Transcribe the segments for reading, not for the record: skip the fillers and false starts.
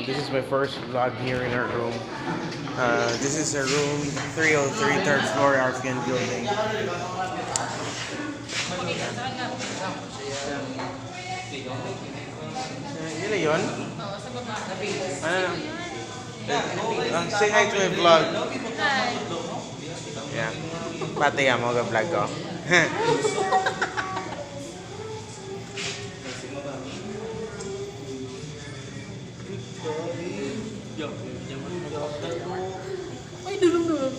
This is my first vlog here in our room. This is a room 303, third floor, RFN building. Yun na yun? Ano na? Say hi to my vlog. Hi. Yeah. Pati yan mo vlog ko. Ay, dulong-dulong.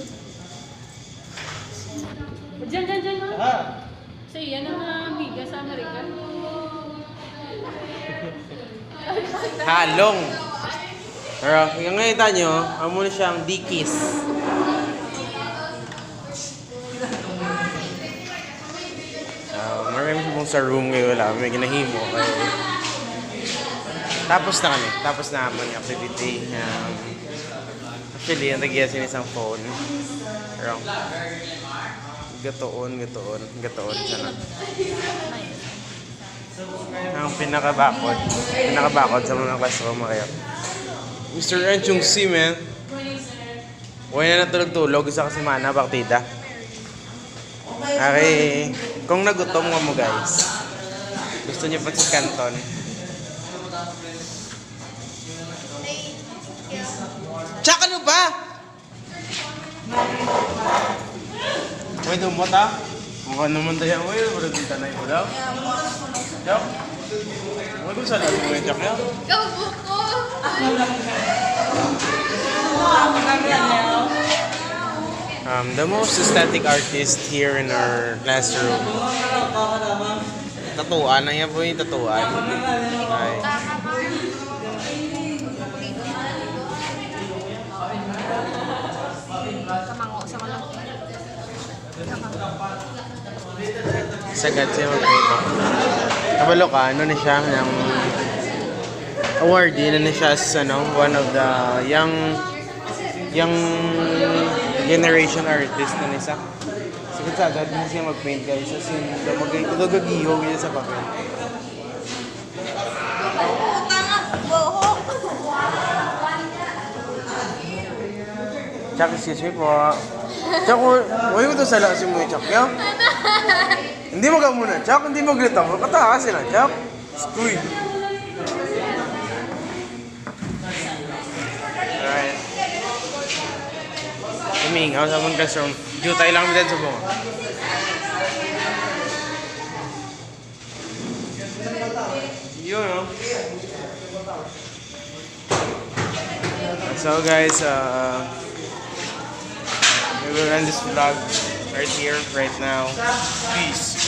Diyan. So, yan ang amiga sa Amerika. Halong. Pero yung nakita nyo, amo na siyang D-kiss. Marami po sa room ngayon wala. May ginahimo. Tapos na kami. Tapos na naman yung activity. Actually, yung nagyasin isang phone. Pero, gatoon siya na. Ang pinakabakod sa mga classroom kayo. Mr. Enchong C, man. Huwag na natulog-tulog. Isa kasi mana, baktida. Okay. Kung nagutom nga mo, guys. Gusto niyo pa sa kanton. Tsaka ano ba? Uy, dumot ha? Mukha naman tayo. Uy, parang dita na ito daw. Chok? Uy, kung saan natin mo yung chok niya? Kabuk ko! The most aesthetic artist here in our classroom. Tatuan na yan po yung tatuan. Ay. Sagad siya mag-paint. Kabalo ka, ano na siya, yung awardee na siya as one of the young generation artist na nisa. Sagad na siya mag-paint, guys. As in, magagiyo niya sa papel. Chuck, excuse me po. Chuck, huwag mo ito sala si mo yung Chuck, yo? Hindi mo ka muna, Chuck. Hindi mo glita mo. Katakasin na, Chuck. Skuy. Alright. Humingaw sa mga classroom. Jutay lang din sa bunga. Yun, no? So, guys, we will end this vlog right here, right now. Peace.